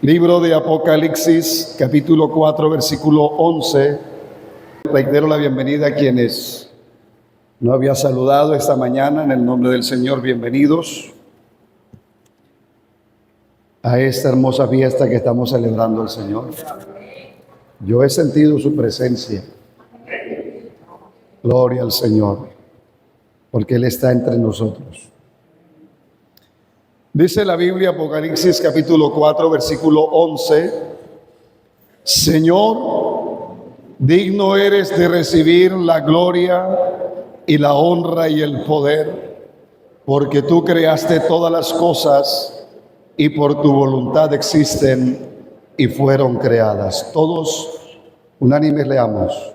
Libro de Apocalipsis, capítulo 4, versículo 11. Reitero la bienvenida a quienes no había saludado esta mañana. En el nombre del Señor, bienvenidos a esta hermosa fiesta que estamos celebrando al Señor. Yo he sentido su presencia. Gloria al Señor, porque Él está entre nosotros. Dice la Biblia, Apocalipsis capítulo 4, versículo 11: Señor, digno eres de recibir la gloria y la honra y el poder, porque tú creaste todas las cosas y por tu voluntad existen y fueron creadas. Todos unánimes leamos: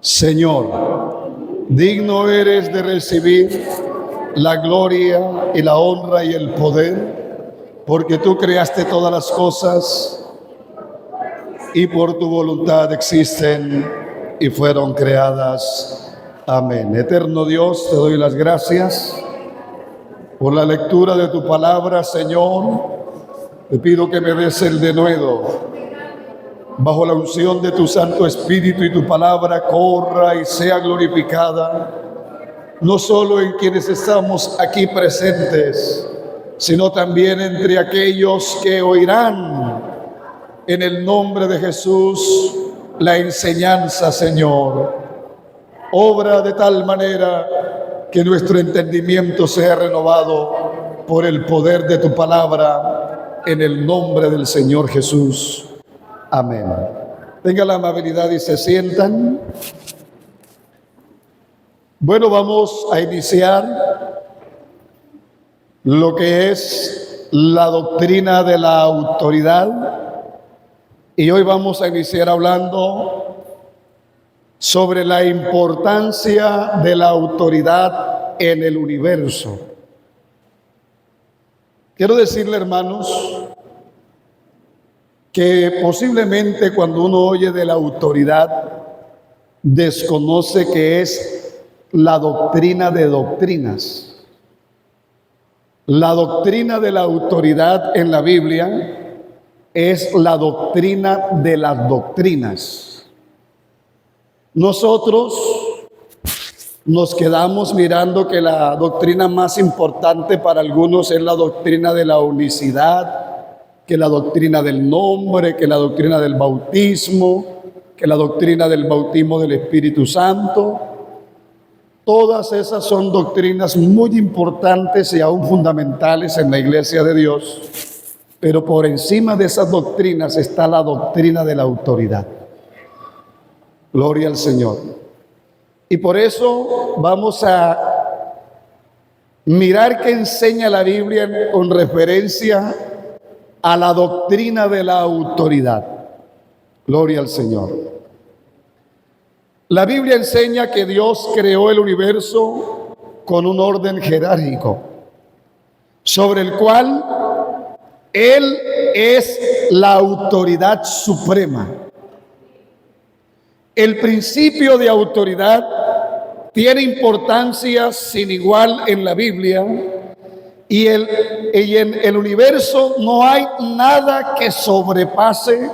Señor, digno eres de recibir la gloria y la honra y el poder, porque tú creaste todas las cosas y por tu voluntad existen y fueron creadas. Amén. Eterno Dios, te doy las gracias por la lectura de tu palabra, Señor. Te pido que me des el denuedo. Bajo la unción de tu Santo Espíritu y tu palabra corra y sea glorificada, no solo en quienes estamos aquí presentes, sino también entre aquellos que oirán en el nombre de Jesús la enseñanza, Señor. Obra de tal manera que nuestro entendimiento sea renovado por el poder de tu palabra, en el nombre del Señor Jesús. Amén. Tengan la amabilidad y se sientan. Bueno, vamos a iniciar lo que es la doctrina de la autoridad, y hoy vamos a iniciar hablando sobre la importancia de la autoridad en el universo. Quiero decirle, hermanos, que posiblemente cuando uno oye de la autoridad desconoce que es la doctrina de doctrinas. La doctrina de la autoridad en la Biblia es la doctrina de las doctrinas. Nosotros nos quedamos mirando que la doctrina más importante para algunos es la doctrina de la unicidad, que la doctrina del nombre, que la doctrina del bautismo, que la doctrina del bautismo del Espíritu Santo. Todas esas son doctrinas muy importantes y aún fundamentales en la iglesia de Dios, pero por encima de esas doctrinas está la doctrina de la autoridad. Gloria al Señor. Y por eso vamos a mirar qué enseña la Biblia con referencia a la doctrina de la autoridad. Gloria al Señor. La Biblia enseña que Dios creó el universo con un orden jerárquico, sobre el cual Él es la autoridad suprema. El principio de autoridad tiene importancia sin igual en la Biblia, y en el universo no hay nada que sobrepase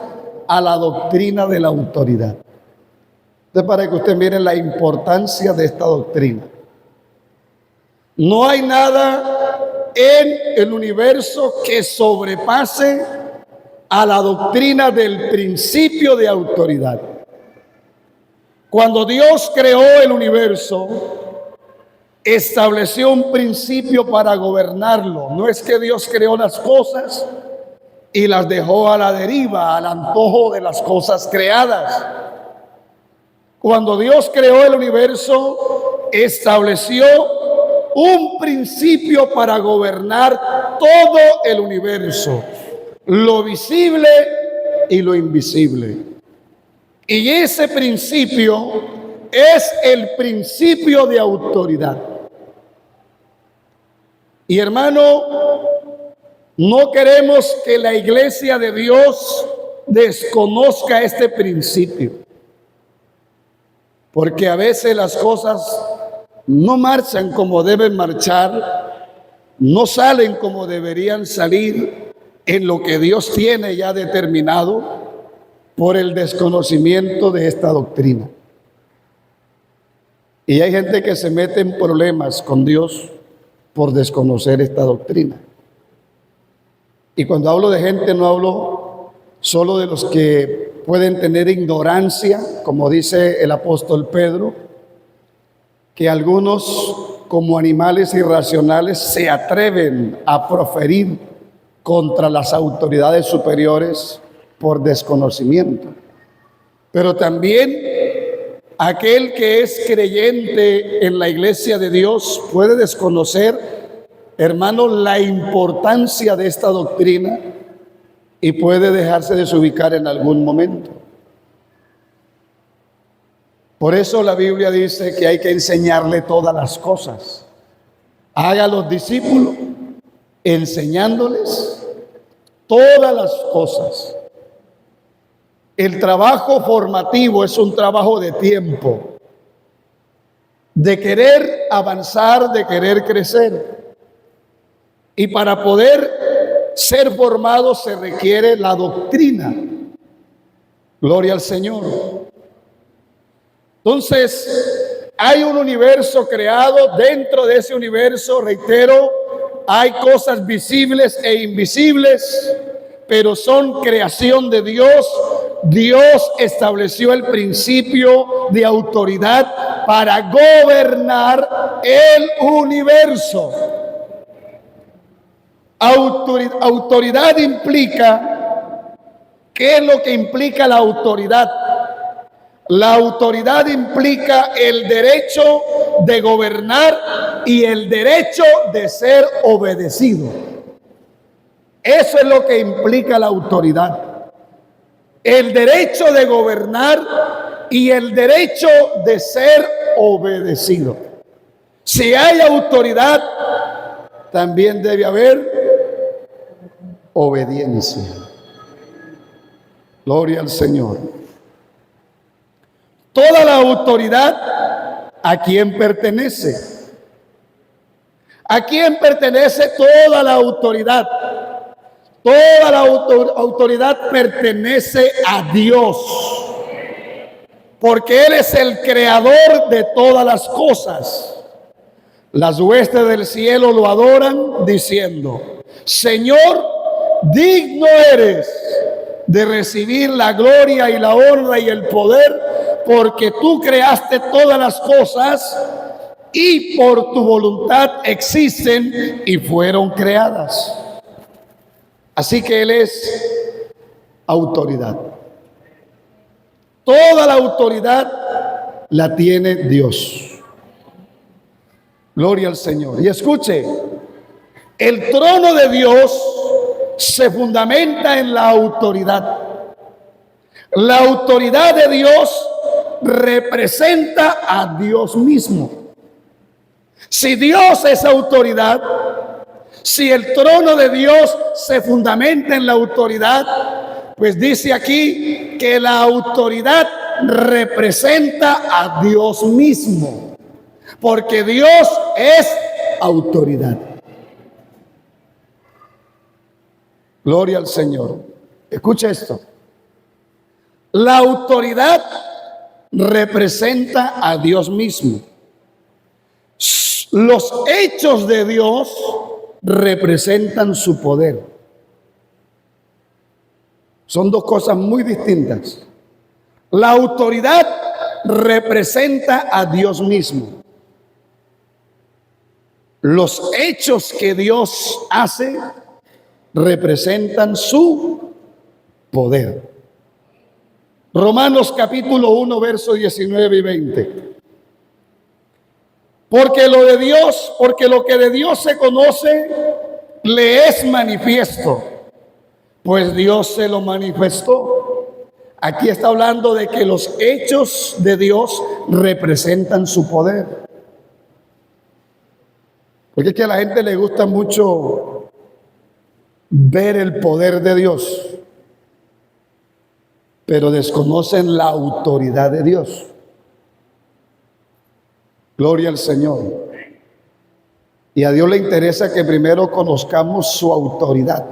a la doctrina de la autoridad. Entonces, para que usted mire la importancia de esta doctrina. No hay nada en el universo que sobrepase a la doctrina del principio de autoridad. Cuando Dios creó el universo, estableció un principio para gobernarlo. No es que Dios creó las cosas y las dejó a la deriva, al antojo de las cosas creadas. Cuando Dios creó el universo, estableció un principio para gobernar todo el universo, lo visible y lo invisible. Y ese principio es el principio de autoridad. Y hermano, no queremos que la iglesia de Dios desconozca este principio, porque a veces las cosas no marchan como deben marchar, no salen como deberían salir en lo que Dios tiene ya determinado por el desconocimiento de esta doctrina. Y hay gente que se mete en problemas con Dios por desconocer esta doctrina. Y cuando hablo de gente, no hablo solo de los que pueden tener ignorancia, como dice el apóstol Pedro, que algunos, como animales irracionales, se atreven a proferir contra las autoridades superiores por desconocimiento. Pero también aquel que es creyente en la iglesia de Dios puede desconocer, hermano, la importancia de esta doctrina y puede dejarse desubicar en algún momento. Por eso la Biblia dice que hay que enseñarle todas las cosas. Haga a los discípulos enseñándoles todas las cosas. El trabajo formativo es un trabajo de tiempo, de querer avanzar, de querer crecer. Y para poder ser formado se requiere la doctrina. Gloria al Señor. Entonces, hay un universo creado. Dentro de ese universo, reitero, hay cosas visibles e invisibles, pero son creación de Dios. Dios estableció el principio de autoridad para gobernar el universo. Autoridad implica, ¿qué es lo que implica la autoridad? La autoridad implica el derecho de gobernar y el derecho de ser obedecido. Eso es lo que implica la autoridad. El derecho de gobernar y el derecho de ser obedecido. Si hay autoridad, también debe haber obediencia. Gloria al Señor. Toda la autoridad, ¿a quién pertenece? ¿A quién pertenece toda la autoridad? Toda la autoridad pertenece a Dios, porque Él es el creador de todas las cosas. Las huestes del cielo lo adoran diciendo: Señor, digno eres de recibir la gloria y la honra y el poder, porque tú creaste todas las cosas y por tu voluntad existen y fueron creadas. Así que Él es autoridad. Toda la autoridad la tiene Dios. Gloria al Señor. Y escuche, el trono de Dios se fundamenta en la autoridad. La autoridad de Dios representa a Dios mismo. Si Dios es autoridad, si el trono de Dios se fundamenta en la autoridad, pues dice aquí que la autoridad representa a Dios mismo, porque Dios es autoridad. Gloria al Señor. Escucha esto. La autoridad representa a Dios mismo. Los hechos de Dios representan su poder. Son dos cosas muy distintas. La autoridad representa a Dios mismo. Los hechos que Dios hace representan su poder. Romanos capítulo 1, versos 19 y 20. Porque lo que de Dios se conoce, le es manifiesto, pues Dios se lo manifestó. Aquí está hablando de que los hechos de Dios representan su poder. Porque es que a la gente le gusta mucho ver el poder de Dios, pero desconocen la autoridad de Dios. Gloria al Señor. Y a Dios le interesa que primero conozcamos su autoridad.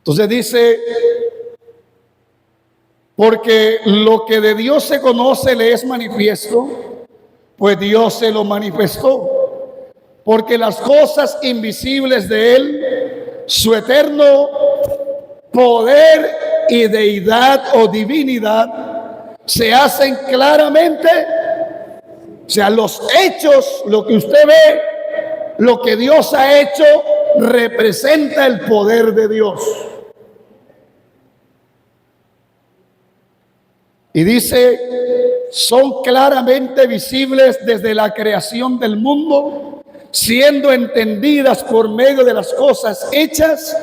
Entonces dice, porque lo que de Dios se conoce le es manifiesto, pues Dios se lo manifestó. Porque las cosas invisibles de Él, su eterno poder y deidad o divinidad, se hacen claramente. O sea, los hechos, lo que usted ve, lo que Dios ha hecho, representa el poder de Dios. Y dice, son claramente visibles desde la creación del mundo, siendo entendidas por medio de las cosas hechas,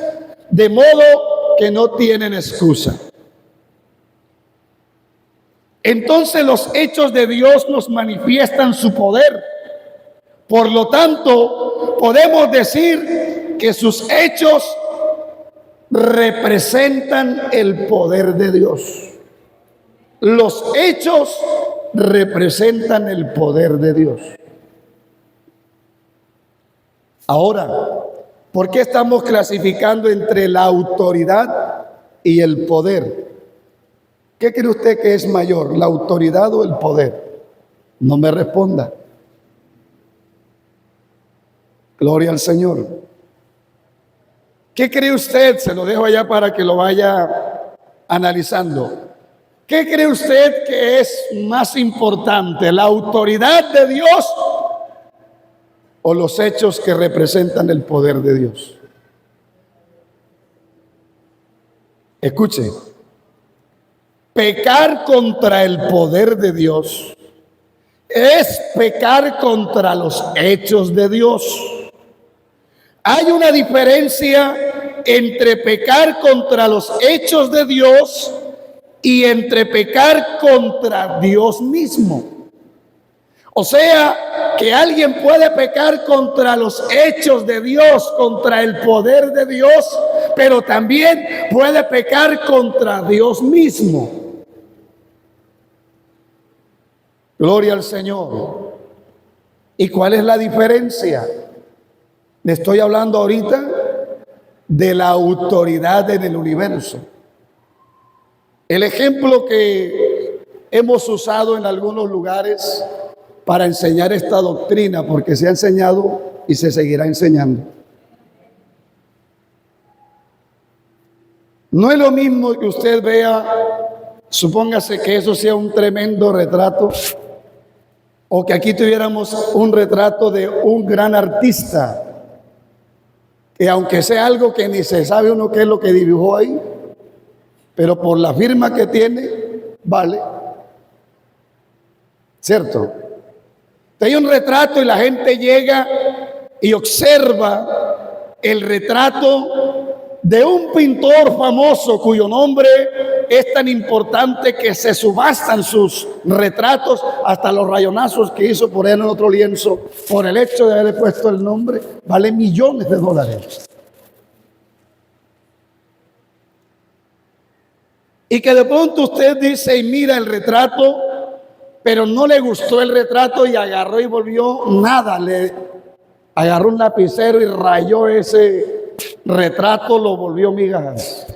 de modo que no tienen excusa. Entonces los hechos de Dios nos manifiestan su poder. Por lo tanto, podemos decir que sus hechos representan el poder de Dios. Los hechos representan el poder de Dios. Ahora, ¿por qué estamos clasificando entre la autoridad y el poder? ¿Qué cree usted que es mayor, la autoridad o el poder? No me responda. Gloria al Señor. ¿Qué cree usted? Se lo dejo allá para que lo vaya analizando. ¿Qué cree usted que es más importante, la autoridad de Dios o los hechos que representan el poder de Dios? Escuche, pecar contra el poder de Dios es pecar contra los hechos de Dios. Hay una diferencia entre pecar contra los hechos de Dios y entre pecar contra Dios mismo. O sea, que alguien puede pecar contra los hechos de Dios, contra el poder de Dios, pero también puede pecar contra Dios mismo. Gloria al Señor. ¿Y cuál es la diferencia? Le estoy hablando ahorita de la autoridad en el universo. El ejemplo que hemos usado en algunos lugares para enseñar esta doctrina, porque se ha enseñado y se seguirá enseñando. No es lo mismo que usted vea, supóngase que eso sea un tremendo retrato, o que aquí tuviéramos un retrato de un gran artista, que aunque sea algo que ni se sabe uno qué es lo que dibujó ahí, pero por la firma que tiene, vale. ¿Cierto? Hay un retrato y la gente llega y observa el retrato de un pintor famoso cuyo nombre es tan importante que se subastan sus retratos, hasta los rayonazos que hizo por él en otro lienzo, por el hecho de haberle puesto el nombre, vale millones de dólares. Y que de pronto usted dice y mira el retrato, pero no le gustó el retrato y agarró y volvió nada, le agarró un lapicero y rayó ese retrato, lo volvió migajas.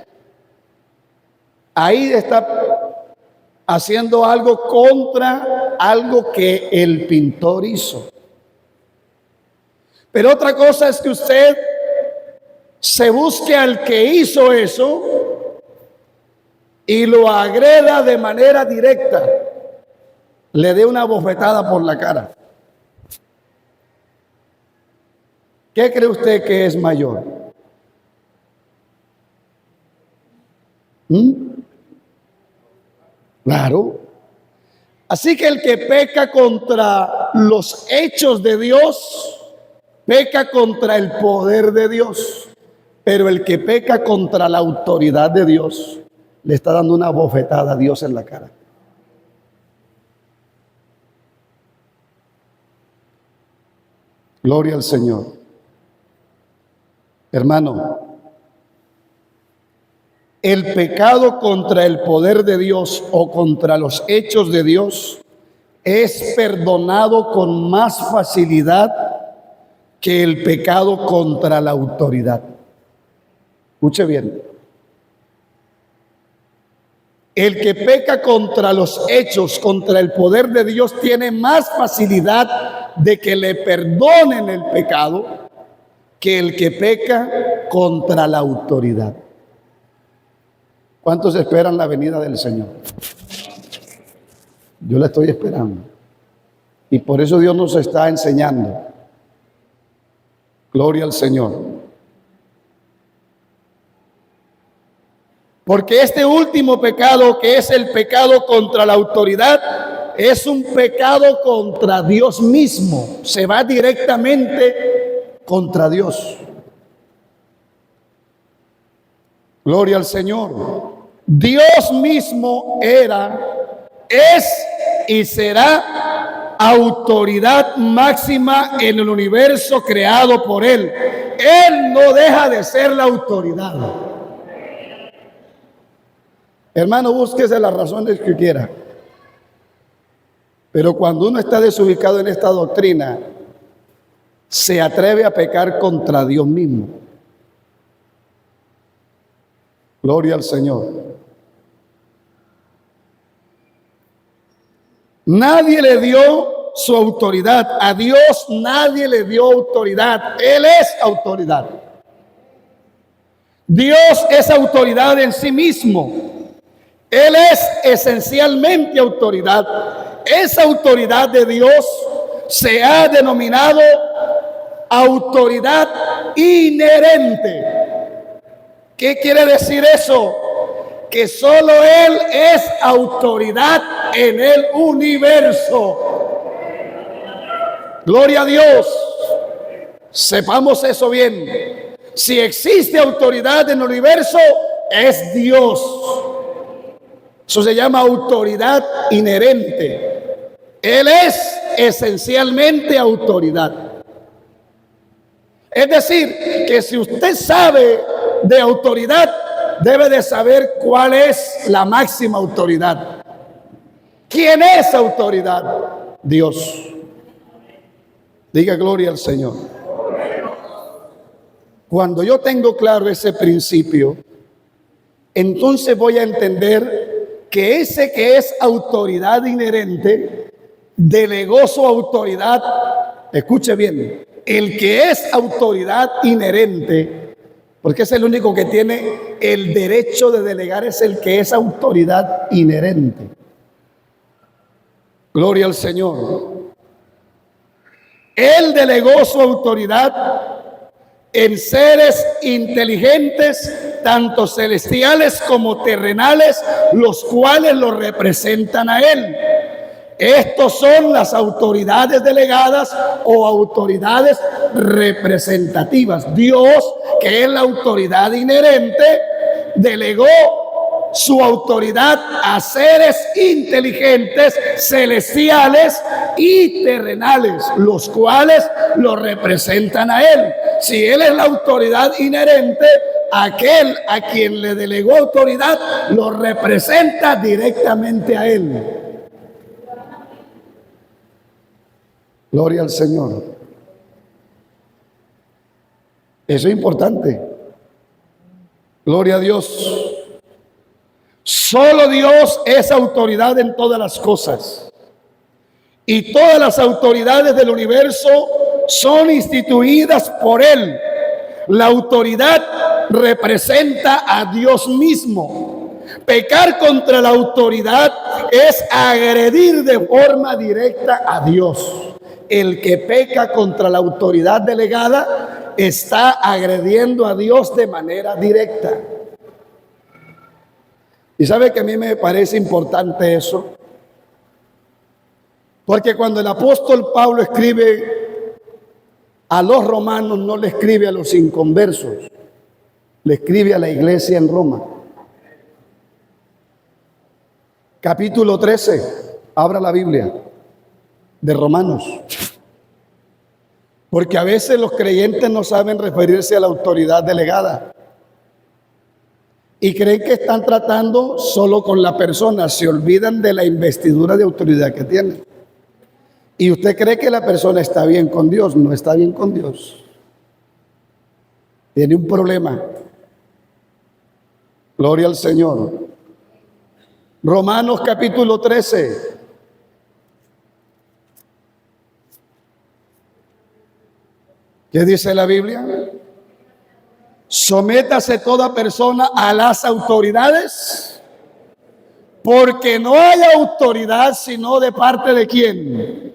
Ahí está haciendo algo contra algo que el pintor hizo. Pero otra cosa es que usted se busque al que hizo eso y lo agreda de manera directa, le dé una bofetada por la cara. ¿Qué cree usted que es mayor? Claro. Así que el que peca contra los hechos de Dios, peca contra el poder de Dios. Pero el que peca contra la autoridad de Dios, le está dando una bofetada a Dios en la cara. Gloria al Señor. Hermano, el pecado contra el poder de Dios o contra los hechos de Dios es perdonado con más facilidad que el pecado contra la autoridad. Escuche bien. El que peca contra los hechos, contra el poder de Dios, tiene más facilidad de que le perdonen el pecado que el que peca contra la autoridad. ¿Cuántos esperan la venida del Señor? Yo la estoy esperando. Y por eso Dios nos está enseñando. Gloria al Señor. Porque este último pecado, que es el pecado contra la autoridad, es un pecado contra Dios mismo. Se va directamente contra Dios. Gloria al Señor. Dios mismo era, es y será autoridad máxima en el universo creado por Él. Él no deja de ser la autoridad. Hermano, búsquese las razones que quiera. Pero cuando uno está desubicado en esta doctrina, se atreve a pecar contra Dios mismo. Gloria al Señor. Nadie le dio su autoridad. A Dios nadie le dio autoridad. Él es autoridad. Dios es autoridad en sí mismo. Él es esencialmente autoridad. Esa autoridad de Dios se ha denominado autoridad inherente. ¿Qué quiere decir eso? Que solo Él es autoridad en el universo. Gloria a Dios. Sepamos eso bien. Si existe autoridad en el universo, es Dios. Eso se llama autoridad inherente. Él es esencialmente autoridad. Es decir, que si usted sabe de autoridad, debe de saber cuál es la máxima autoridad. ¿Quién es autoridad? Dios. Diga gloria al Señor. Cuando yo tengo claro ese principio, entonces voy a entender que ese que es autoridad inherente, delegó su autoridad. Escuche bien, el que es autoridad inherente, porque es el único que tiene el derecho de delegar, es el que es autoridad inherente. Gloria al Señor. Él delegó su autoridad en seres inteligentes, tanto celestiales como terrenales, los cuales lo representan a Él. Estos son las autoridades delegadas o autoridades representativas. Dios, que es la autoridad inherente, delegó su autoridad a seres inteligentes, celestiales y terrenales, los cuales lo representan a Él. Si Él es la autoridad inherente, aquel a quien le delegó autoridad lo representa directamente a Él. Gloria al Señor. Eso es importante. Gloria a Dios. Solo Dios es autoridad en todas las cosas. Y todas las autoridades del universo son instituidas por Él. La autoridad representa a Dios mismo. Pecar contra la autoridad es agredir de forma directa a Dios. El que peca contra la autoridad delegada está agrediendo a Dios de manera directa. Y sabe que a mí me parece importante eso, porque cuando el apóstol Pablo escribe a los romanos, no le escribe a los inconversos, le escribe a la iglesia en Roma. Capítulo 13, abra la Biblia de Romanos, porque a veces los creyentes no saben referirse a la autoridad delegada y creen que están tratando solo con la persona, se olvidan de la investidura de autoridad que tienen. Y usted cree que la persona está bien con Dios, no está bien con Dios. Tiene un problema. Gloria al Señor. Romanos capítulo 13. ¿Qué dice la Biblia? Sométase toda persona a las autoridades, porque no hay autoridad sino de parte de quién.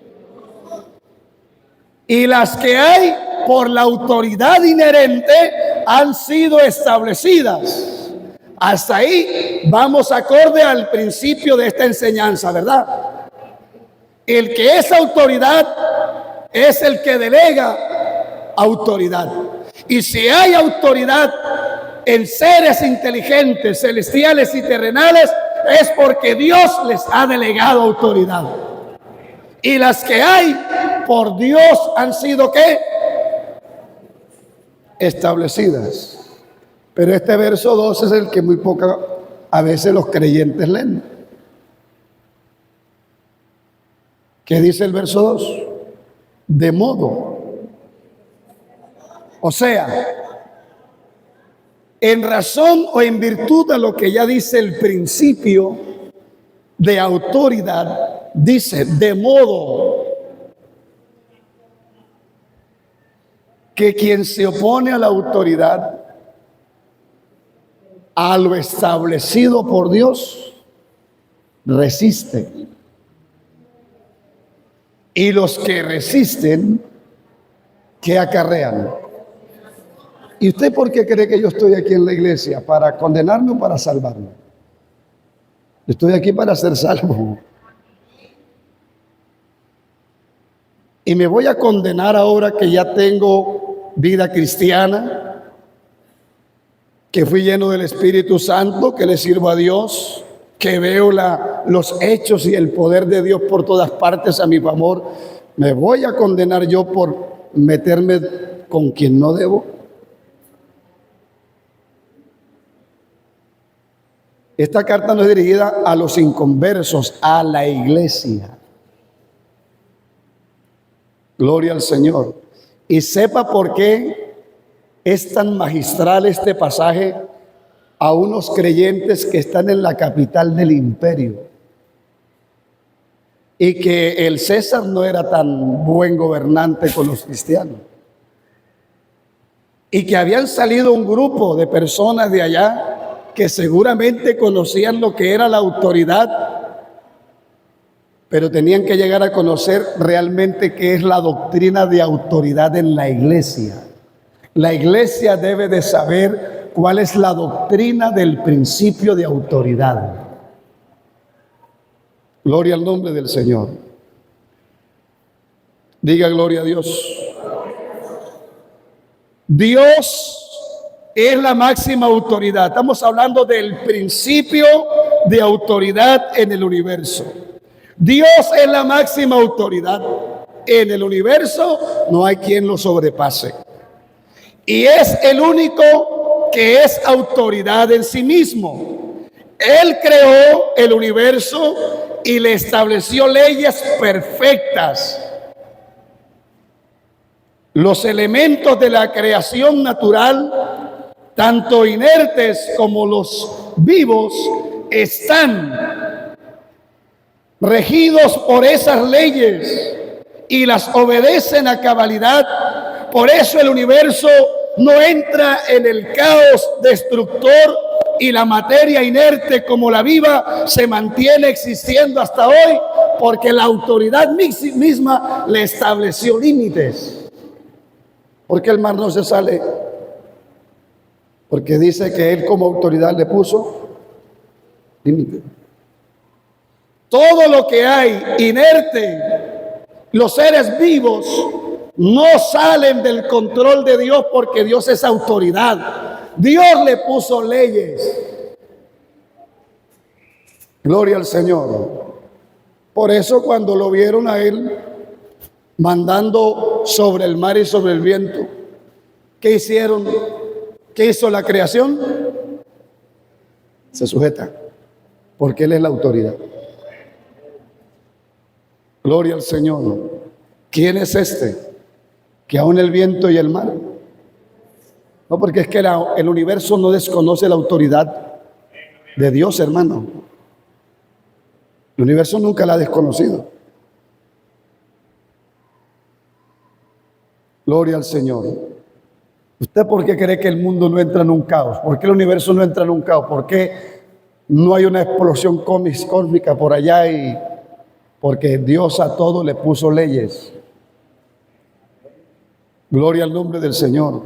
Y las que hay por la autoridad inherente han sido establecidas. Hasta ahí vamos acorde al principio de esta enseñanza, ¿verdad? El que es autoridad es el que delega autoridad. Y si hay autoridad en seres inteligentes, celestiales y terrenales, es porque Dios les ha delegado autoridad. Y las que hay por Dios han sido ¿qué? Establecidas. Pero este verso 2 es el que muy poca a veces los creyentes leen. ¿Qué dice el verso 2? De modo. O sea, en razón o en virtud de lo que ya dice el principio de autoridad, dice de modo que quien se opone a la autoridad, a lo establecido por Dios, resiste. Y los que resisten, ¿qué acarrean? ¿Y usted por qué cree que yo estoy aquí en la iglesia? ¿Para condenarme o para salvarme? Estoy aquí para ser salvo. Y me voy a condenar ahora que ya tengo vida cristiana, que fui lleno del Espíritu Santo, que le sirvo a Dios, que veo los hechos y el poder de Dios por todas partes a mi favor. ¿Me voy a condenar yo por meterme con quien no debo? Esta carta no es dirigida a los inconversos, a la iglesia. Gloria al Señor. Y sepa por qué es tan magistral este pasaje a unos creyentes que están en la capital del imperio y que el César no era tan buen gobernante con los cristianos y que habían salido un grupo de personas de allá que seguramente conocían lo que era la autoridad, pero tenían que llegar a conocer realmente qué es la doctrina de autoridad en la iglesia. La iglesia debe de saber cuál es la doctrina del principio de autoridad. Gloria al nombre del Señor. Diga gloria a Dios. Dios es la máxima autoridad. Estamos hablando del principio de autoridad en el universo. Dios es la máxima autoridad. En el universo no hay quien lo sobrepase. Y es el único que es autoridad en sí mismo. Él creó el universo y le estableció leyes perfectas. Los elementos de la creación natural, tanto inertes como los vivos, están regidos por esas leyes y las obedecen a cabalidad. Por eso el universo no entra en el caos destructor y la materia inerte como la viva se mantiene existiendo hasta hoy, porque la autoridad misma le estableció límites. ¿Por qué el mar no se sale? Porque dice que él como autoridad le puso límites. Todo lo que hay inerte, los seres vivos, no salen del control de Dios porque Dios es autoridad. Dios le puso leyes. Gloria al Señor. Por eso cuando lo vieron a él mandando sobre el mar y sobre el viento, ¿qué hicieron? ¿Qué hizo la creación? Se sujeta, porque él es la autoridad. Gloria al Señor. ¿Quién es este? Que aún el viento y el mar. No, porque es que el universo no desconoce la autoridad de Dios, hermano. El universo nunca la ha desconocido. Gloria al Señor. ¿Usted por qué cree que el mundo no entra en un caos? ¿Por qué el universo no entra en un caos? ¿Por qué no hay una explosión cósmica por allá? Porque Dios a todo le puso leyes. Gloria al nombre del Señor.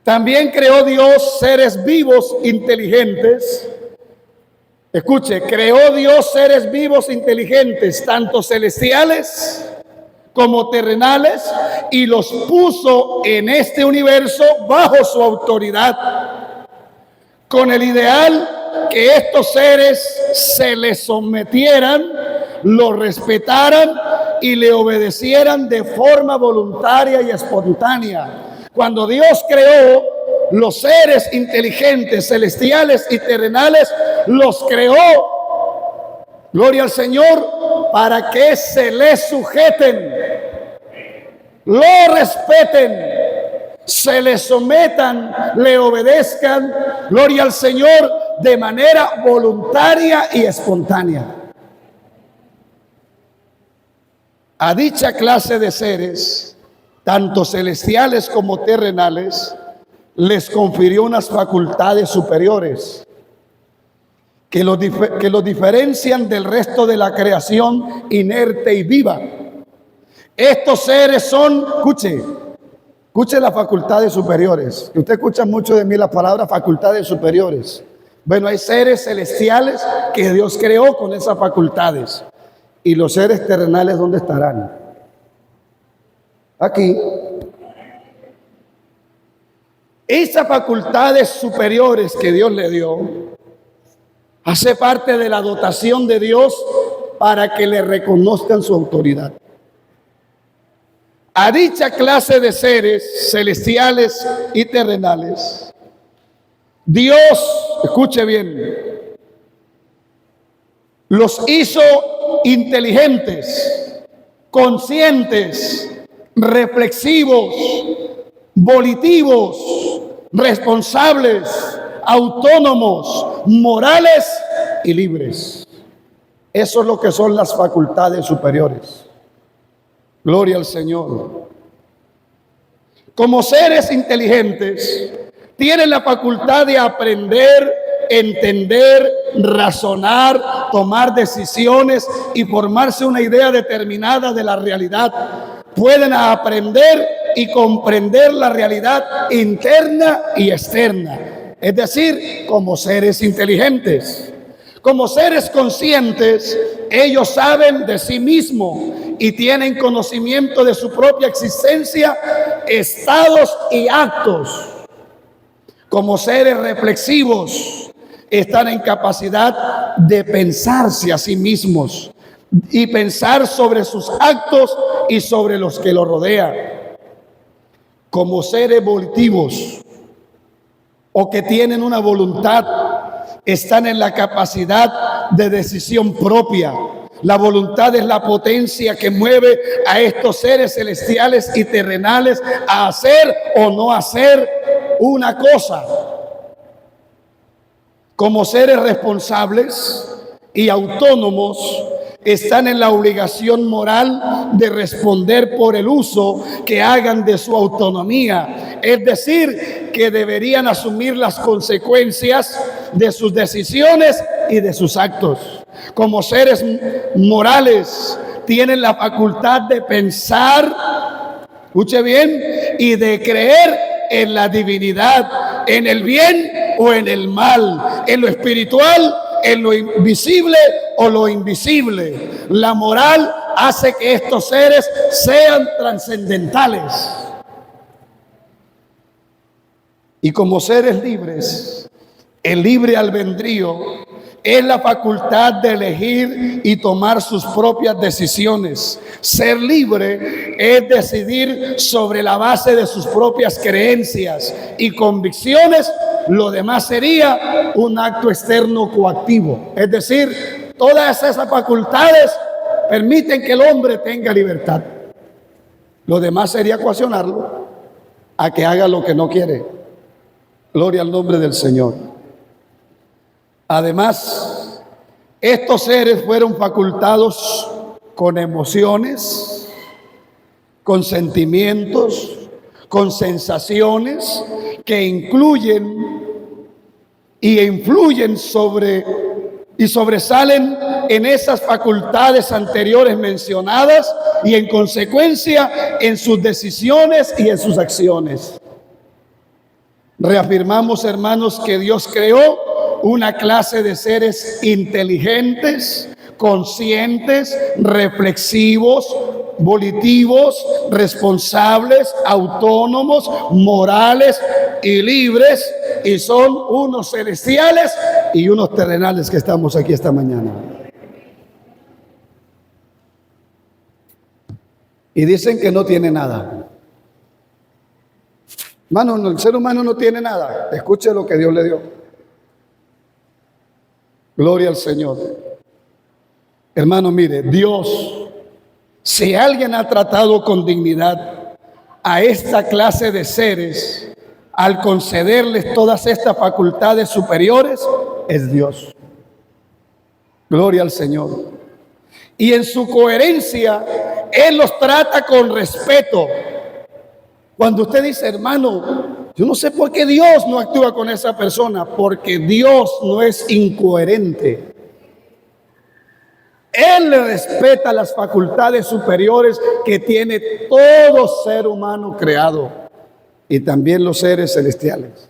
También creó Dios seres vivos inteligentes. Escuche, creó Dios seres vivos inteligentes, tanto celestiales como terrenales, y los puso en este universo bajo su autoridad, con el ideal que estos seres se le sometieran, lo respetaran y le obedecieran de forma voluntaria y espontánea. Cuando Dios creó los seres inteligentes, celestiales y terrenales, los creó, gloria al Señor, para que se le sujeten, lo respeten, se le sometan, le obedezcan, gloria al Señor, de manera voluntaria y espontánea. A dicha clase de seres, tanto celestiales como terrenales, les confirió unas facultades superiores que los diferencian del resto de la creación inerte y viva. Estos seres son, escuche las facultades superiores. Usted escucha mucho de mí la palabra facultades superiores. Bueno, hay seres celestiales que Dios creó con esas facultades. ¿Y los seres terrenales dónde estarán? Aquí. Esas facultades superiores que Dios le dio hace parte de la dotación de Dios para que le reconozcan su autoridad. A dicha clase de seres celestiales y terrenales, Dios, escuche bien, los hizo inteligentes, conscientes, reflexivos, volitivos, responsables, autónomos, morales y libres. Eso es lo que son las facultades superiores. Gloria al Señor. Como seres inteligentes, tienen la facultad de aprender, entender, razonar, tomar decisiones y formarse una idea determinada de la realidad. Pueden aprender y comprender la realidad interna y externa. Es decir, como seres inteligentes, como seres conscientes, ellos saben de sí mismos y tienen conocimiento de su propia existencia, estados y actos. Como seres reflexivos, están en capacidad de pensarse a sí mismos y pensar sobre sus actos y sobre los que lo rodean. Como seres volitivos o que tienen una voluntad, están en la capacidad de decisión propia. La voluntad es la potencia que mueve a estos seres celestiales y terrenales a hacer o no hacer una cosa. Como seres responsables y autónomos, están en la obligación moral de responder por el uso que hagan de su autonomía. Es decir, que deberían asumir las consecuencias de sus decisiones y de sus actos. Como seres morales, tienen la facultad de pensar, escuche bien, y de creer en la divinidad, en el bien o en el mal, en lo espiritual, en lo invisible o lo invisible. La moral hace que estos seres sean trascendentales. Y como seres libres, el libre albedrío es la facultad de elegir y tomar sus propias decisiones. Ser libre es decidir sobre la base de sus propias creencias y convicciones. Lo demás sería un acto externo coactivo. Es decir, todas esas facultades permiten que el hombre tenga libertad. Lo demás sería coaccionarlo a que haga lo que no quiere. Gloria al nombre del Señor. Además, Estos seres fueron facultados con emociones, con sentimientos, con sensaciones que incluyen y influyen sobre y sobresalen en esas facultades anteriores mencionadas y en consecuencia en sus decisiones y en sus acciones. Reafirmamos, hermanos, que Dios creó una clase de seres inteligentes, conscientes, reflexivos, volitivos, responsables, autónomos, morales y libres, y son unos celestiales y unos terrenales que estamos aquí esta mañana. Y dicen que no tiene nada. Hermano, el ser humano no tiene nada. Escuche lo que Dios le dio. Gloria al Señor. Hermano, mire, Dios, si alguien ha tratado con dignidad a esta clase de seres al concederles todas estas facultades superiores, es Dios. Gloria al Señor. Y en su coherencia, Él los trata con respeto. Cuando usted dice, hermano, yo no sé por qué Dios no actúa con esa persona, porque Dios no es incoherente. Él le respeta las facultades superiores que tiene todo ser humano creado y también los seres celestiales.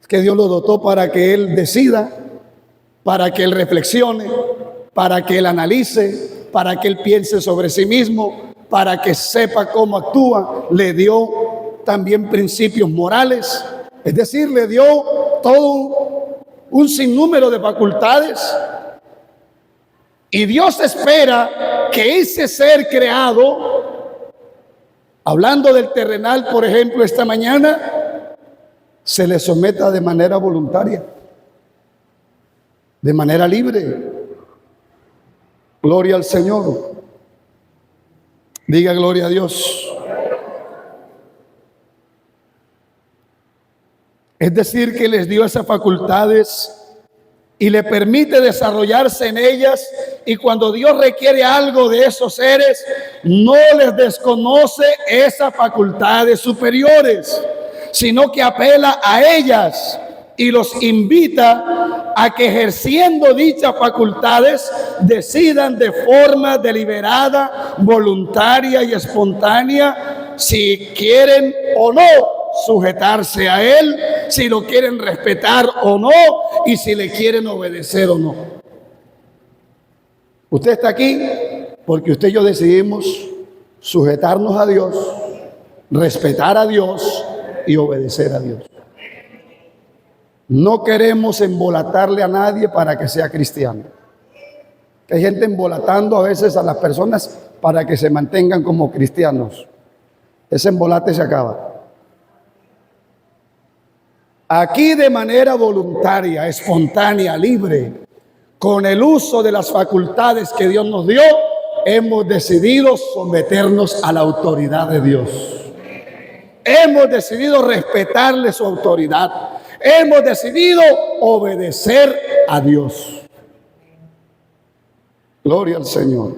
Es que Dios lo dotó para que Él decida, para que Él reflexione, para que Él analice, para que Él piense sobre sí mismo, para que sepa cómo actúa. Le dio también principios morales, es decir, le dio todo un sinnúmero de facultades. Y Dios espera que ese ser creado, hablando del terrenal, por ejemplo, esta mañana, se le someta de manera voluntaria, de manera libre. Gloria al Señor. Diga gloria a Dios. Es decir, que les dio esas facultades y le permite desarrollarse en ellas, y cuando Dios requiere algo de esos seres, no les desconoce esas facultades superiores, sino que apela a ellas y los invita a que, ejerciendo dichas facultades, decidan de forma deliberada, voluntaria y espontánea si quieren o no sujetarse a Él, si lo quieren respetar o no, y si le quieren obedecer o no. Usted está aquí porque usted y yo decidimos sujetarnos a Dios, respetar a Dios y obedecer a Dios. No queremos embolatarle a nadie para que sea cristiano. Hay gente embolatando a veces a las personas para que se mantengan como cristianos. Ese embolate se acaba. Aquí, de manera voluntaria, espontánea, libre, con el uso de las facultades que Dios nos dio, hemos decidido someternos a la autoridad de Dios. Hemos decidido respetarle su autoridad. Hemos decidido obedecer a Dios. Gloria al Señor.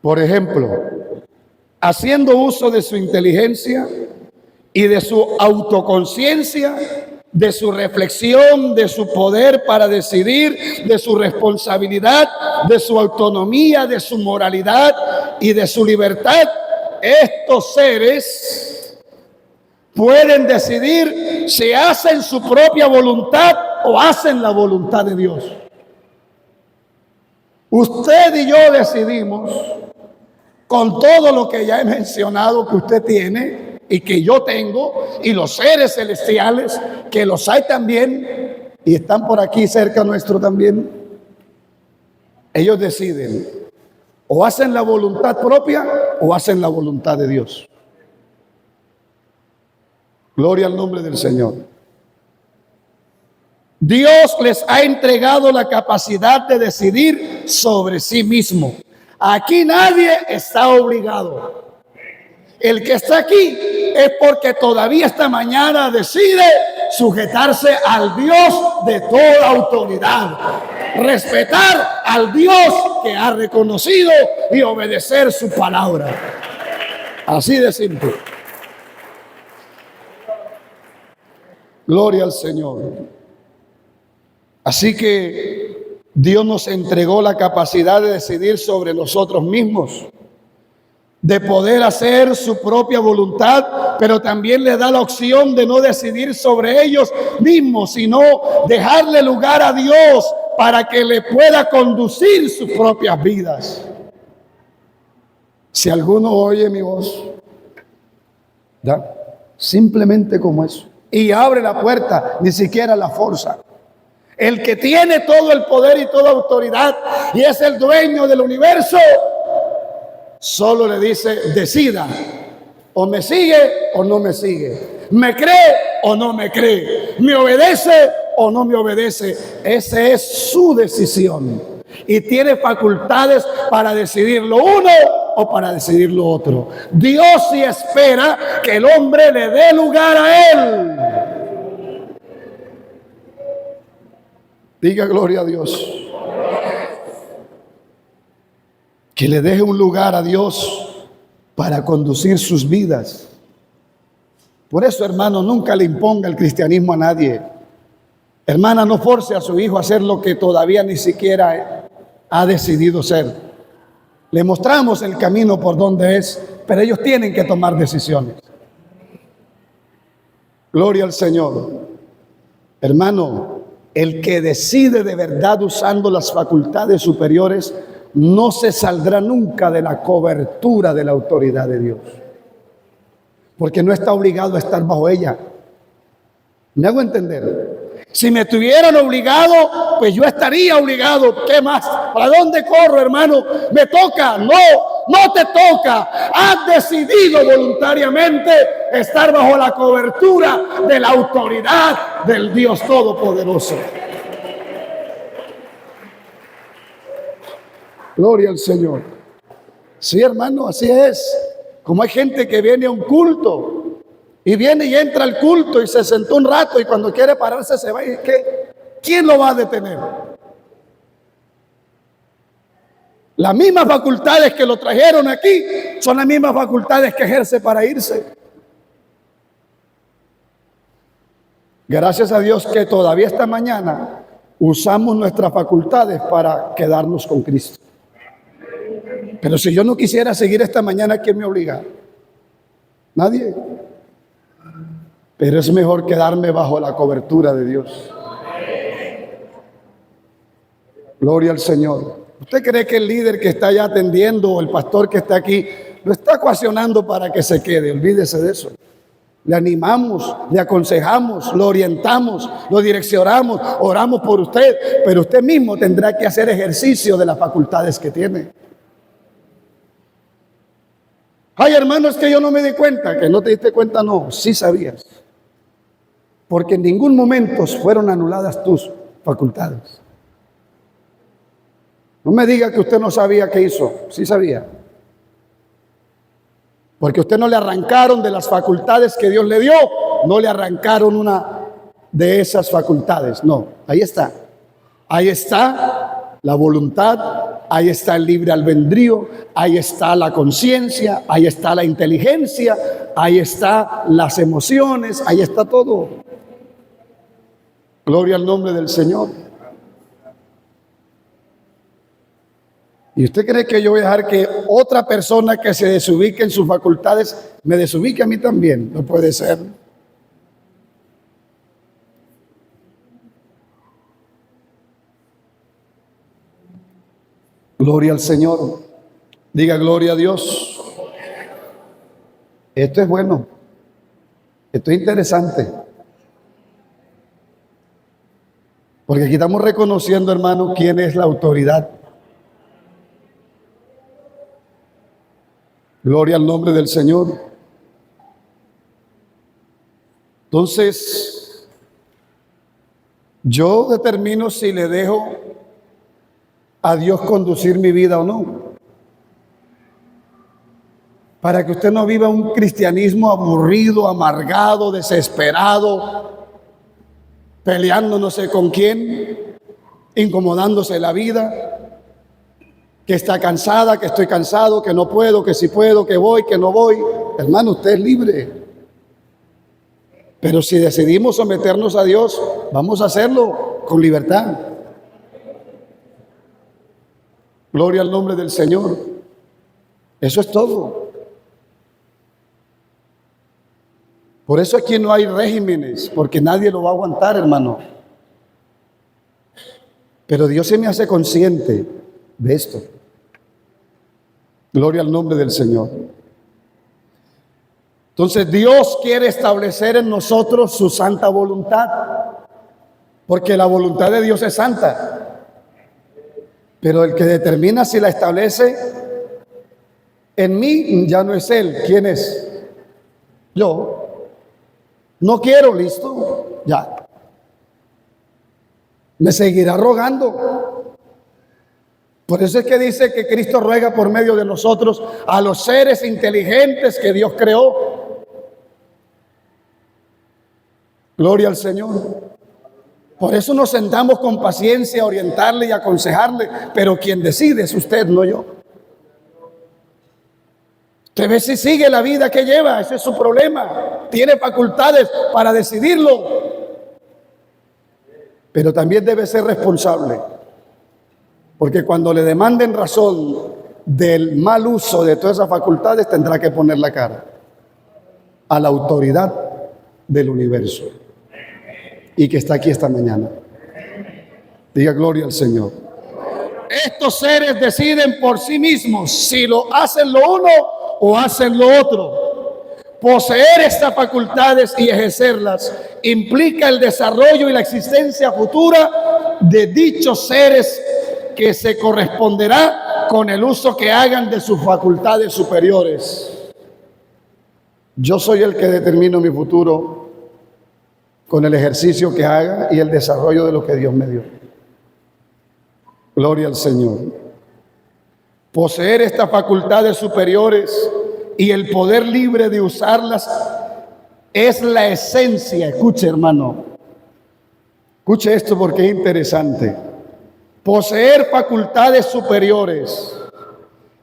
Por ejemplo, haciendo uso de su inteligencia y de su autoconciencia, de su reflexión, de su poder para decidir, de su responsabilidad, de su autonomía, de su moralidad y de su libertad, estos seres pueden decidir si hacen su propia voluntad o hacen la voluntad de Dios. Usted y yo decidimos, con todo lo que ya he mencionado que usted tiene y que yo tengo, y los seres celestiales, que los hay también y están por aquí cerca nuestro también, ellos deciden, o hacen la voluntad propia o hacen la voluntad de Dios. Gloria al nombre del Señor. Dios les ha entregado la capacidad de decidir sobre sí mismo. Aquí nadie está obligado. El que está aquí es porque todavía esta mañana decide sujetarse al Dios de toda autoridad, respetar al Dios que ha reconocido y obedecer su palabra. Así de simple. Gloria al Señor. Así que Dios nos entregó la capacidad de decidir sobre nosotros mismos, de poder hacer su propia voluntad, pero también le da la opción de no decidir sobre ellos mismos, sino dejarle lugar a Dios para que le pueda conducir sus propias vidas. Si alguno oye mi voz, ¿ya? Simplemente como eso, y abre la puerta, ni siquiera la forza. El que tiene todo el poder y toda autoridad y es el dueño del universo, solo le dice: decida, o me sigue o no me sigue, me cree o no me cree, me obedece o no me obedece. Esa es su decisión y tiene facultades para decidir lo uno o para decidir lo otro. Dios sí espera que el hombre le dé lugar a él. Diga gloria a Dios. Que le deje un lugar a Dios para conducir sus vidas. Por eso, hermano, nunca le imponga el cristianismo a nadie. Hermana, no force a su hijo a hacer lo que todavía ni siquiera ha decidido ser. Le mostramos el camino por donde es, pero ellos tienen que tomar decisiones. Gloria al Señor. Hermano, el que decide de verdad usando las facultades superiores no se saldrá nunca de la cobertura de la autoridad de Dios, porque no está obligado a estar bajo ella. ¿Me hago entender? Si me tuvieran obligado, pues yo estaría obligado. ¿Qué más? ¿Para dónde corro, hermano? ¿Me toca? No, no te toca. Has decidido voluntariamente estar bajo la cobertura de la autoridad del Dios Todopoderoso. Gloria al Señor. Sí, hermano, así es. Como hay gente que viene a un culto y viene y entra al culto y se sentó un rato y cuando quiere pararse se va. ¿Y qué? ¿Quién lo va a detener? Las mismas facultades que lo trajeron aquí son las mismas facultades que ejerce para irse. Gracias a Dios que todavía esta mañana usamos nuestras facultades para quedarnos con Cristo. Pero si yo no quisiera seguir esta mañana, ¿quién me obliga? Nadie. Pero es mejor quedarme bajo la cobertura de Dios. Gloria al Señor. ¿Usted cree que el líder que está allá atendiendo o el pastor que está aquí lo está coaccionando para que se quede? Olvídese de eso. Le animamos, le aconsejamos, lo orientamos, lo direccionamos, oramos por usted, pero usted mismo tendrá que hacer ejercicio de las facultades que tiene. Ay, hermano, es que yo no me di cuenta. Que no te diste cuenta, no, sí sabías. Porque en ningún momento fueron anuladas tus facultades. No me diga que usted no sabía qué hizo. Sí sabía. Porque usted no le arrancaron de las facultades que Dios le dio, no le arrancaron una de esas facultades. No, ahí está. Ahí está la voluntad, ahí está el libre albedrío, ahí está la conciencia, ahí está la inteligencia, ahí está las emociones, ahí está todo. Gloria al nombre del Señor. ¿Y usted cree que yo voy a dejar que otra persona que se desubique en sus facultades me desubique a mí también? No puede ser. Gloria al Señor. Diga gloria a Dios. Esto es bueno. Esto es interesante. Porque aquí estamos reconociendo, hermano, quién es la autoridad. Gloria al nombre del Señor. Entonces, yo determino si le dejo a Dios conducir mi vida o no. para que usted no viva un cristianismo aburrido, amargado, desesperado, peleando no sé con quién, incomodándose la vida, que está cansada, que estoy cansado, que no puedo, que sí puedo, que voy, que no voy. Hermano, usted es libre. Pero si decidimos someternos a Dios, vamos a hacerlo con libertad. Gloria al nombre del Señor. Eso es todo. Por eso aquí no hay regímenes, porque nadie lo va a aguantar, hermano. Pero Dios se me hace consciente de esto. Gloria al nombre del Señor. Entonces Dios quiere establecer en nosotros su santa voluntad, porque la voluntad de Dios es santa. Pero el que determina si la establece en mí ya no es Él. ¿Quién es? Yo. No quiero, listo, ya. Me seguirá rogando. Por eso es que dice que Cristo ruega por medio de nosotros a los seres inteligentes que Dios creó. Gloria al Señor. Por eso nos sentamos con paciencia a orientarle y aconsejarle, pero quien decide es usted, no yo. Usted ve si sigue la vida que lleva, ese es su problema. Tiene facultades para decidirlo, pero también debe ser responsable, porque cuando le demanden razón del mal uso de todas esas facultades, tendrá que poner la cara a la autoridad del universo y que está aquí esta mañana. Diga gloria al Señor. Estos seres deciden por sí mismos si lo hacen lo uno o hacen lo otro. Poseer estas facultades y ejercerlas implica el desarrollo y la existencia futura de dichos seres, que se corresponderá con el uso que hagan de sus facultades superiores. Yo soy el que determino mi futuro con el ejercicio que haga y el desarrollo de lo que Dios me dio. Gloria al Señor. Poseer estas facultades superiores y el poder libre de usarlas es la esencia. Escuche, hermano, escuche esto porque es interesante. Poseer facultades superiores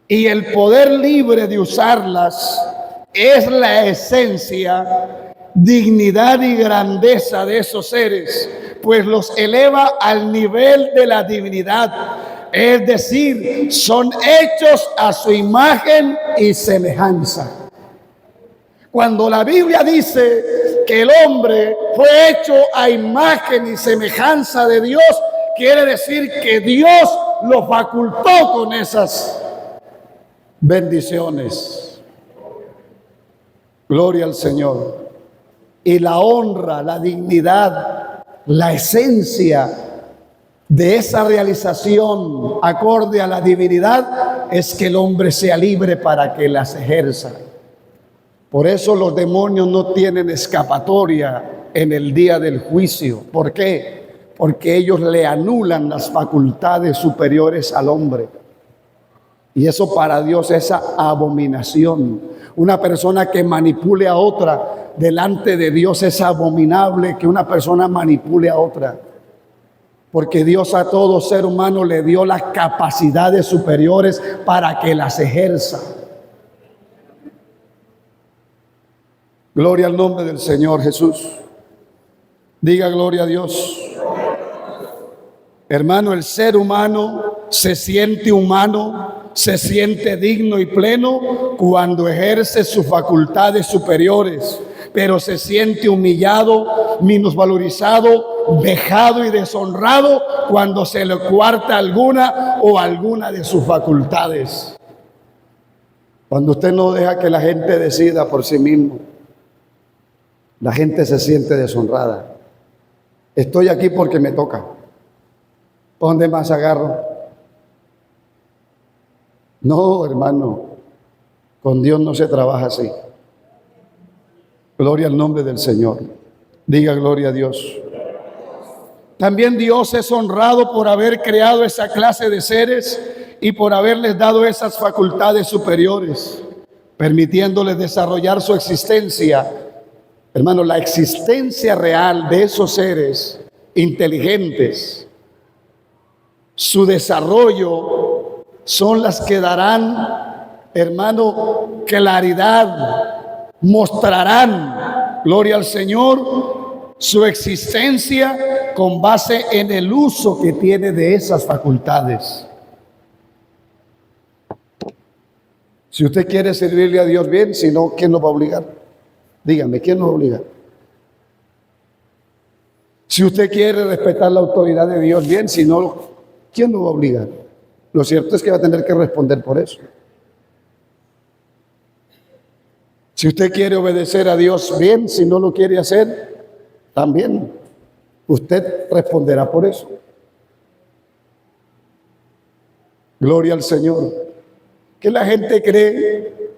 y el poder libre de usarlas es la esencia, dignidad y grandeza de esos seres, pues los eleva al nivel de la divinidad. Es decir, son hechos a su imagen y semejanza. Cuando la Biblia dice que el hombre fue hecho a imagen y semejanza de Dios, quiere decir que Dios lo facultó con esas bendiciones. Gloria al Señor. Y la honra, la dignidad, la esencia de esa realización acorde a la divinidad es que el hombre sea libre para que las ejerza. Por eso los demonios no tienen escapatoria en el día del juicio. ¿Por qué? Porque ellos le anulan las facultades superiores al hombre. Y eso para Dios es abominación. Una persona que manipule a otra delante de Dios es abominable que una persona manipule a otra. Porque Dios a todo ser humano le dio las capacidades superiores para que las ejerza. Gloria al nombre del Señor Jesús. Diga gloria a Dios. Hermano, el ser humano se siente humano, se siente digno y pleno cuando ejerce sus facultades superiores, pero se siente humillado, minusvalorizado, vejado y deshonrado cuando se le coarta alguna o alguna de sus facultades. Cuando usted no deja que la gente decida por sí mismo, la gente se siente deshonrada. Estoy aquí porque me toca. ¿Dónde más agarro? No, hermano, con Dios no se trabaja así. Gloria al nombre del Señor. Diga gloria a Dios. También Dios es honrado por haber creado esa clase de seres y por haberles dado esas facultades superiores. permitiéndole desarrollar su existencia. Hermano, la existencia real de esos seres inteligentes, su desarrollo, son las que darán, hermano, claridad, mostrarán, gloria al Señor, su existencia con base en el uso que tiene de esas facultades. Si usted quiere servirle a Dios bien, si no, ¿quién lo va a obligar? Dígame, ¿quién nos obliga? Si usted quiere respetar la autoridad de Dios bien, si no, ¿quién lo va a obligar? Lo cierto es que va a tener que responder por eso. Si usted quiere obedecer a Dios bien, si no lo quiere hacer, también usted responderá por eso. Gloria al Señor. Que la gente cree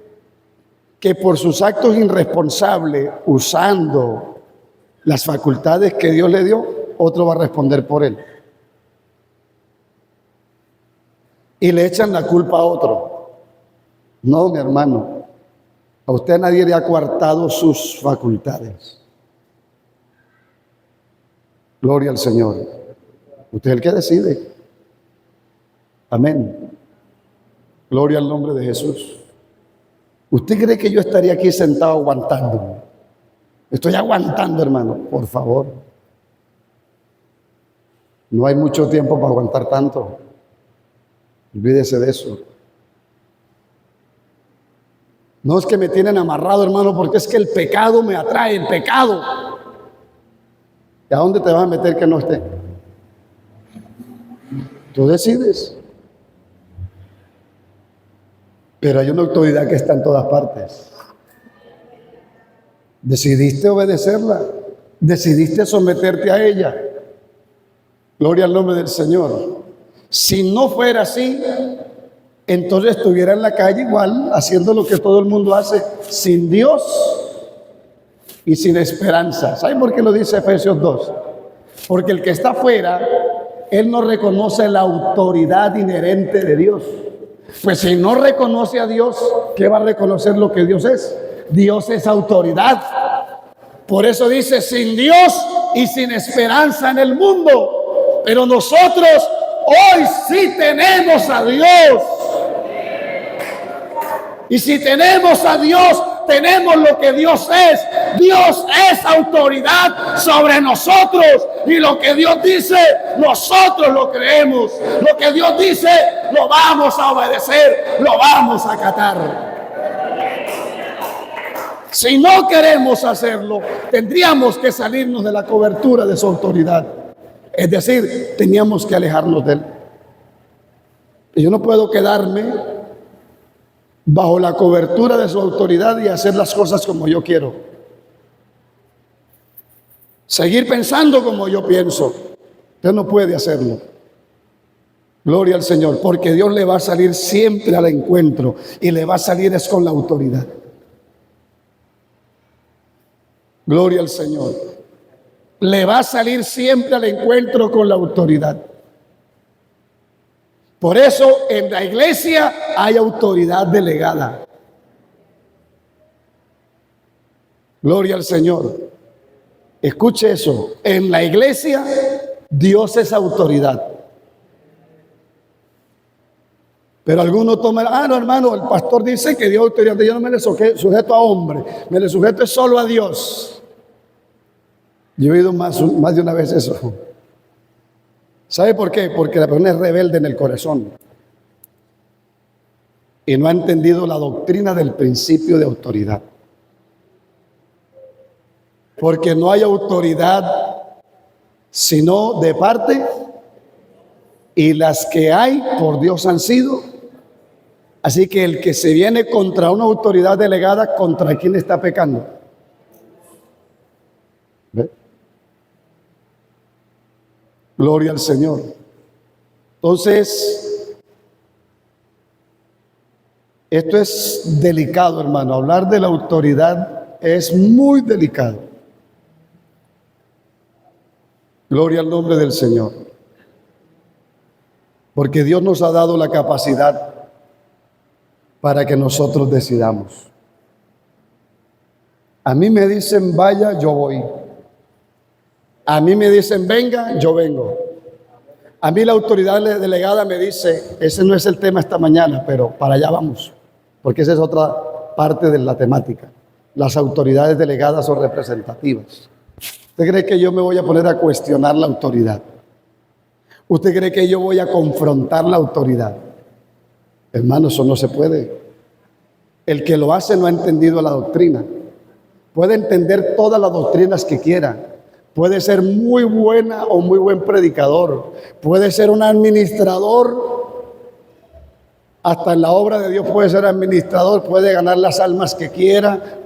que por sus actos irresponsables, usando las facultades que Dios le dio, otro va a responder por él. Y le echan la culpa a otro. No, mi hermano, a usted nadie le ha coartado sus facultades. Gloria al Señor. Usted es el que decide. Amén. Gloria al nombre de Jesús. ¿Usted cree que yo estaría aquí sentado aguantando? Estoy aguantando, hermano, por favor. No hay mucho tiempo para aguantar tanto. Olvídese de eso. No es que me tienen amarrado, hermano, porque es que el pecado me atrae, el pecado. ¿Y a dónde te vas a meter que no esté? Tú decides. Pero hay una autoridad que está en todas partes. Decidiste obedecerla, decidiste someterte a ella. Gloria al nombre del Señor. Si no fuera así, entonces estuviera en la calle igual, haciendo lo que todo el mundo hace, sin Dios y sin esperanza. ¿Saben por qué lo dice Efesios 2? Porque el que está afuera, él no reconoce la autoridad inherente de Dios. Pues si no reconoce a Dios, ¿qué va a reconocer lo que Dios es? Dios es autoridad. Por eso dice, sin Dios y sin esperanza en el mundo. Pero nosotros hoy sí tenemos a Dios. Y si tenemos a Dios, tenemos lo que Dios es. Dios es autoridad sobre nosotros. Y lo que Dios dice, nosotros lo creemos. Lo que Dios dice, lo vamos a obedecer, lo vamos a acatar. Si no queremos hacerlo, tendríamos que salirnos de la cobertura de su autoridad. Es decir, teníamos que alejarnos de él. Y yo no puedo quedarme bajo la cobertura de su autoridad y hacer las cosas como yo quiero. Seguir pensando como yo pienso. Usted no puede hacerlo. Gloria al Señor, porque Dios le va a salir siempre al encuentro y le va a salir es con la autoridad. Gloria al Señor. Le va a salir siempre al encuentro con la autoridad. Por eso en la iglesia hay autoridad delegada. Gloria al Señor. Escuche eso. En la iglesia Dios es autoridad. Pero algunos toman, no hermano, el pastor dice que Dios es autoridad. Yo no me le sujeto a hombre, me le sujeto solo a Dios. Yo he oído más de una vez eso. ¿Sabe por qué? Porque la persona es rebelde en el corazón y no ha entendido la doctrina del principio de autoridad. Porque no hay autoridad sino de parte, y las que hay por Dios han sido. Así que el que se viene contra una autoridad delegada, ¿contra quién está pecando? ¿Ve? Gloria al Señor. Entonces, esto es delicado, hermano. Hablar de la autoridad es muy delicado. Gloria al nombre del Señor. Porque Dios nos ha dado la capacidad para que nosotros decidamos. A mí me dicen vaya, yo voy. A mí me dicen venga, yo vengo. A mí la autoridad delegada me dice, ese no es el tema esta mañana, pero para allá vamos, porque esa es otra parte de la temática. Las autoridades delegadas o representativas. ¿Usted cree que yo me voy a poner a cuestionar la autoridad? ¿Usted cree que yo voy a confrontar la autoridad? Hermano, eso no se puede. El que lo hace no ha entendido la doctrina. Puede entender todas las doctrinas que quiera. Puede ser muy buena o muy buen predicador. Puede ser un administrador. Hasta en la obra de Dios puede ser administrador. Puede ganar las almas que quiera.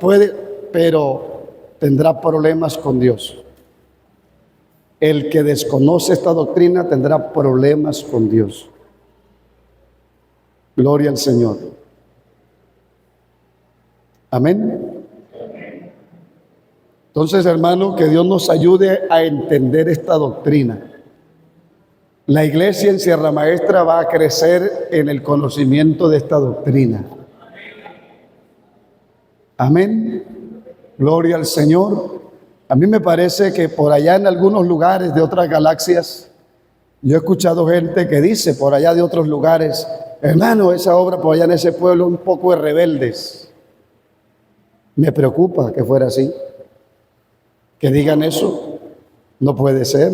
Pero tendrá problemas con Dios. El que desconoce esta doctrina tendrá problemas con Dios. Gloria al Señor. Amén. Entonces, hermano, que Dios nos ayude a entender esta doctrina. La iglesia en Sierra Maestra va a crecer en el conocimiento de esta doctrina. Amén. Gloria al Señor. A mí me parece que por allá en algunos lugares de otras galaxias, yo he escuchado gente que dice por allá de otros lugares, hermano, esa obra por allá en ese pueblo un poco de rebeldes. Me preocupa que fuera así. Que digan eso, no puede ser.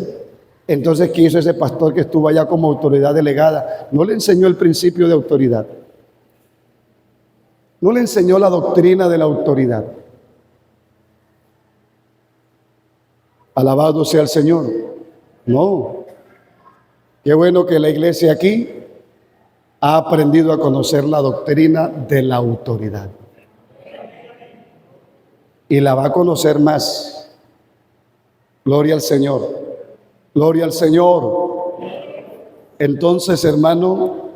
Entonces, ¿qué hizo ese pastor que estuvo allá como autoridad delegada? No le enseñó el principio de autoridad. No le enseñó la doctrina de la autoridad. Alabado sea el Señor. No. Qué bueno que la iglesia aquí ha aprendido a conocer la doctrina de la autoridad. Y la va a conocer más. Gloria al Señor. Gloria al Señor. Entonces, hermano,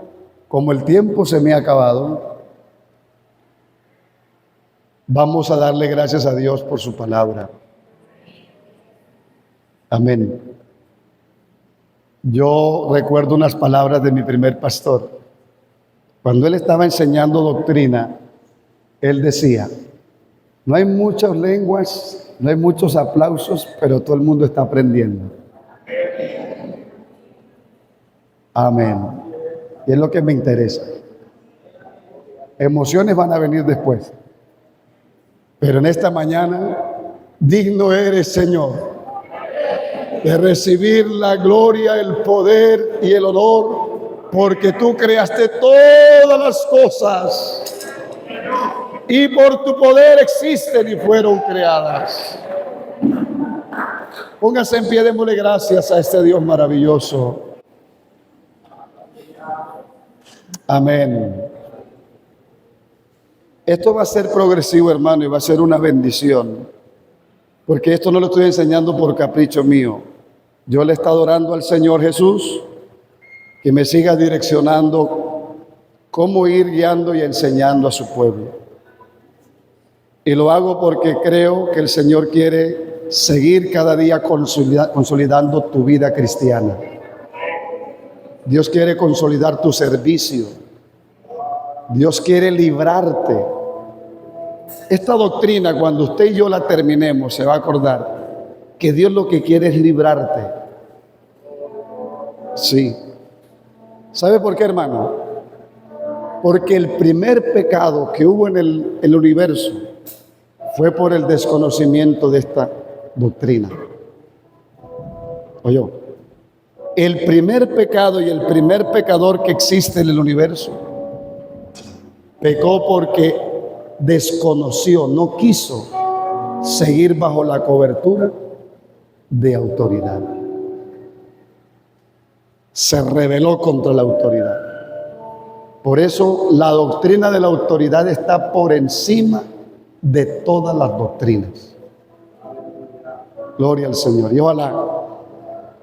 como el tiempo se me ha acabado, vamos a darle gracias a Dios por su palabra. Amén. Yo recuerdo unas palabras de mi primer pastor. Cuando él estaba enseñando doctrina, él decía, no hay muchas lenguas, no hay muchos aplausos, pero todo el mundo está aprendiendo. Amén. Y es lo que me interesa. Emociones van a venir después. Pero en esta mañana, digno eres, Señor, de recibir la gloria, el poder y el honor, porque tú creaste todas las cosas. Y por tu poder existen y fueron creadas. Póngase en pie, démosle gracias a este Dios maravilloso. Amén. Esto va a ser progresivo, hermano, y va a ser una bendición. Porque esto no lo estoy enseñando por capricho mío. Yo le he estado orando al Señor Jesús que me siga direccionando cómo ir guiando y enseñando a su pueblo. Y lo hago porque creo que el Señor quiere seguir cada día consolidando tu vida cristiana. Dios quiere consolidar tu servicio. Dios quiere librarte. Esta doctrina, cuando usted y yo la terminemos, se va a acordar que Dios lo que quiere es librarte. Sí. ¿Sabe por qué, hermano? Porque el primer pecado que hubo en el universo fue por el desconocimiento de esta doctrina. Oyó, el primer pecado y el primer pecador que existe en el universo pecó porque desconoció, no quiso seguir bajo la cobertura de autoridad. Se rebeló contra la autoridad. Por eso la doctrina de la autoridad está por encima de todas las doctrinas. Gloria al Señor. Y ojalá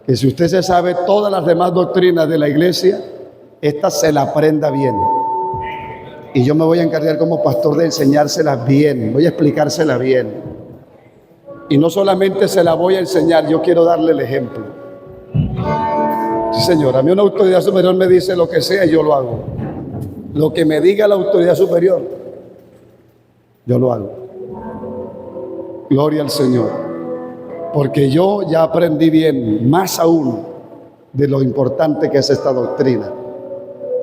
que si usted se sabe todas las demás doctrinas de la iglesia, esta se la aprenda bien. Y yo me voy a encargar como pastor de enseñárselas bien, voy a explicárselas bien. Y no solamente se la voy a enseñar, yo quiero darle el ejemplo. Sí, Señor, a mí una autoridad superior me dice lo que sea y yo lo hago. Lo que me diga la autoridad superior, yo lo hago. Gloria al Señor. Porque yo ya aprendí bien, más aún, de lo importante que es esta doctrina.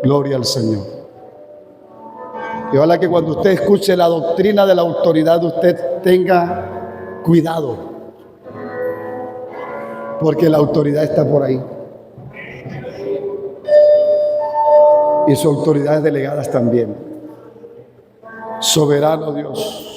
Gloria al Señor. Y ojalá que cuando usted escuche la doctrina de la autoridad, usted tenga cuidado. Porque la autoridad está por ahí. Y sus autoridades delegadas también. Soberano Dios.